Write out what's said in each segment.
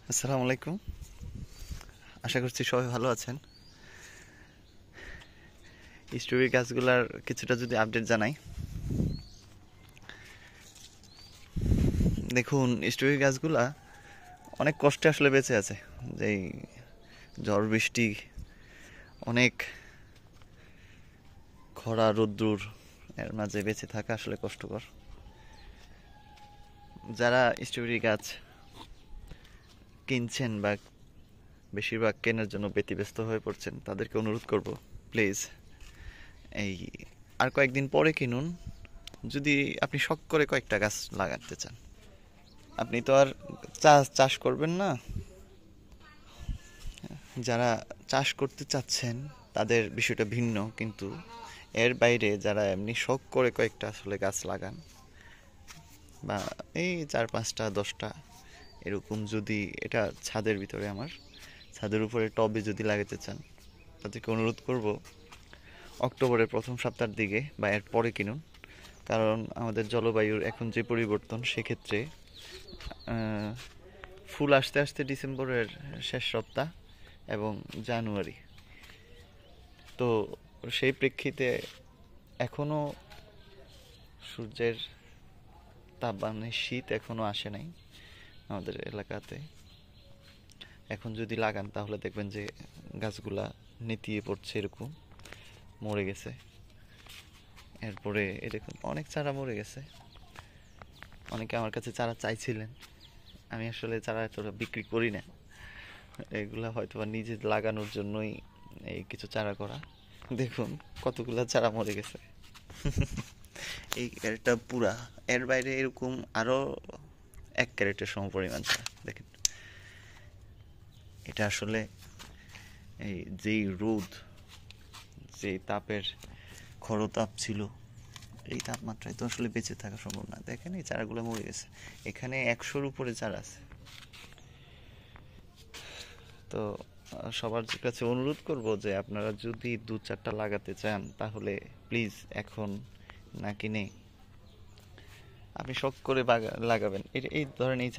আসসালামু আলাইকুম। আশা করছি সবাই ভালো আছেন। স্ট্রবেরি গাছগুলার কিছুটা যদি আপডেট জানাই, দেখুন স্ট্রবেরি গাছগুলা অনেক কষ্টে আসলে বেঁচে আছে। যেই ঝড় বৃষ্টি, অনেক খরা রোদ্দুর এর মাঝে বেঁচে থাকা আসলে কষ্টকর। যারা স্ট্রবেরি গাছ কিনছেন বা বেশিরভাগ কেনার জন্য ব্যতিব্যস্ত হয়ে পড়ছেন, তাদেরকে অনুরোধ করব, প্লিজ এই আর কয়েকদিন পরে কিনুন। যদি আপনি শখ করে কয়েকটা গাছ লাগাতে চান, আপনি তো আর চাষ করবেন না। যারা চাষ করতে চাচ্ছেন তাদের বিষয়টা ভিন্ন, কিন্তু এর বাইরে যারা এমনি শখ করে কয়েকটা আসলে গাছ লাগান, বা এই 4 5টা 10টা এরকম, যদি এটা ছাদের ভিতরে, আমার ছাদের উপরে টবে যদি লাগাতে চান, তাদেরকে অনুরোধ করব অক্টোবরের প্রথম সপ্তাহের দিকে বা এর পরে কিনুন। কারণ আমাদের জলবায়ুর এখন যে পরিবর্তন, সেক্ষেত্রে ফুল আসতে আসতে ডিসেম্বরের শেষ সপ্তাহ এবং জানুয়ারি। তো সেই প্রেক্ষিতে এখনো সূর্যের তাপ, মানে শীত এখনো আসে নাই আমাদের এলাকাতে। এখন যদি লাগান তাহলে দেখবেন যে গাছগুলা নেতিয়ে পড়ছে, এরকম মরে গেছে। এরপরে এ দেখুন অনেক চারা মরে গেছে। অনেকে আমার কাছে চারা চাইছিলেন, আমি আসলে চারা এতটা বিক্রি করি না। এগুলা হয়তো বা নিজে লাগানোর জন্যই এই কিছু চারা করা। দেখুন কতগুলা চারা মরে গেছে। এই ক্যারেটটা পুরা, এর বাইরে এরকম আরো 1 ক্যারেটের সমপরিমাণ চারা দেখেন। এটা আসলে এই যেই রোদ, যেই তাপের খরতাপ ছিল, এই তাপমাত্রায় তো আসলে বেঁচে থাকা সম্ভব না। দেখেন এই চারাগুলো মরে গেছে। এখানে 100-র উপরে চারা আছে। তো সবার কাছে অনুরোধ করব যে আপনারা যদি 2-4টা লাগাতে চান, তাহলে প্লিজ এখন না কিনে আপনি শখ করে লাগাবেন। এই ধরেন এই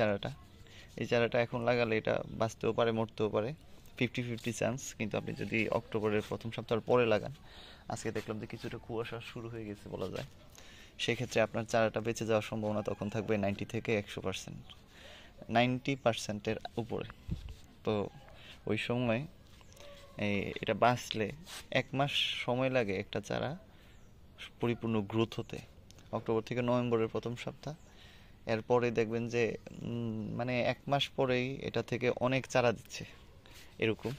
চারাটা এখন লাগালে এটা বাঁচতেও পারে, মরতেও পারে, 50-50 চান্স। কিন্তু আপনি যদি অক্টোবরের প্রথম সপ্তাহ পরে লাগান, আজকে দেখলাম যে কিছুটা কুয়াশা শুরু হয়ে গেছে বলা যায়, সেক্ষেত্রে আপনার চারাটা বেঁচে যাওয়ার সম্ভাবনা তখন থাকবে 90 থেকে 100%, 90%-এর উপরে। তো ওই সময় এটা বাঁচলে 1 মাস সময় লাগে একটা চারা পরিপূর্ণ গ্রোথ হতে, অক্টোবর থেকে নভেম্বরের প্রথম সপ্তাহ। এরপরে দেখবেন যে মানে 1 মাস পরেই এটা থেকে অনেক চারা দিচ্ছে, এরকম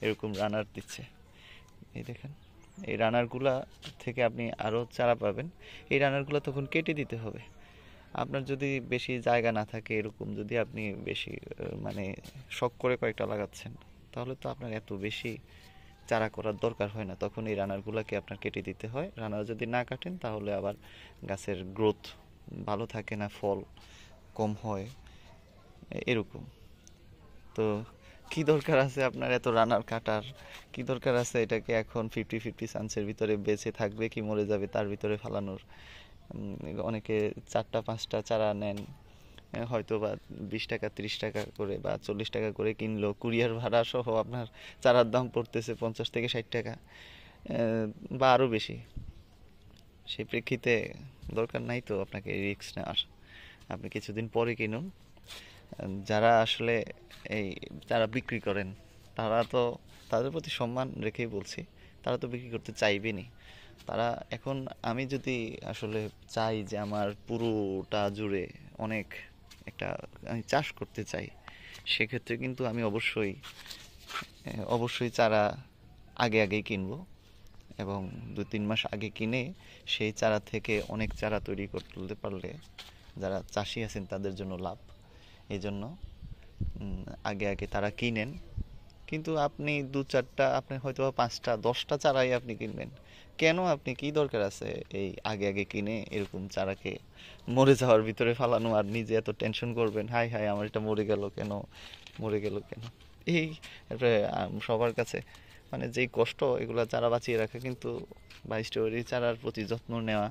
এরকম রানার দিচ্ছে। এই দেখেন, এই রানারগুলা থেকে আপনি আরও চারা পাবেন। এই রানারগুলো তখন কেটে দিতে হবে। আপনার যদি বেশি জায়গা না থাকে, এরকম যদি আপনি বেশি মানে শখ করে কয়েকটা লাগাচ্ছেন, তাহলে তো আপনার এত বেশি চারা করার দরকার হয় না। তখন এই রানারগুলোকে আপনার কেটে দিতে হয়। রানার যদি না কাটেন তাহলে আবার গাছের গ্রোথ ভালো থাকে না, ফল কম হয়, এরকম। তো কি দরকার আছে আপনার এত রানার কাটার? কি দরকার আছে এটাকে এখন 50-50 চান্সের ভিতরে বেঁচে থাকবে কি মরে যাবে তার ভিতরে ফালানোর? অনেকে 4টা 5টা চারা নেন, হয়তো বা 20 টাকা 30 টাকা করে বা 40 টাকা করে কিনলো, কুরিয়ার ভাড়া সহ আপনার চারার দাম পড়তেছে 50 থেকে 60 টাকা, বা আরও বেশি। সেই প্রেক্ষিতে দরকার নাই তো আপনাকে রিস্ক নেওয়ার। আপনি কিছুদিন পরে কিনুন। যারা আসলে এই যারা বিক্রি করেন, তারা তো, তাদের প্রতি সম্মান রেখেই বলছি, তারা তো বিক্রি করতে চাইবেনই। তারা এখন, আমি যদি আসলে চাই যে আমার পুরোটা জুড়ে অনেক একটা আমি চাষ করতে চাই, সেক্ষেত্রে কিন্তু আমি অবশ্যই চারা আগে আগেই কিনবো, এবং 2-3 মাস আগে কিনে সেই চারা থেকে অনেক চারা তৈরি করে তুলতে পারলে যারা চাষি আছেন তাদের জন্য লাভ। এই জন্য আগে আগে তারা কিনেন। কিন্তু আপনি 2-4টা, আপনি হয়তো 5টা 10টা চারাই আপনি কিনবেন কেন? আপনি কি দরকার আছে এই আগে আগে কিনে এরকম চারাকে মরে যাওয়ার ভিতরে ফালানো, আর নিজে এত টেনশন করবেন, হাই হাই আমার এটা মরে গেল কেন, মরে গেল কেন? এই একটা সবার কাছে মানে যেই কষ্ট, এগুলা চারা বাঁচিয়ে রাখা কিন্তু, বা স্ট্রবেরি চারার প্রতি যত্ন নেওয়া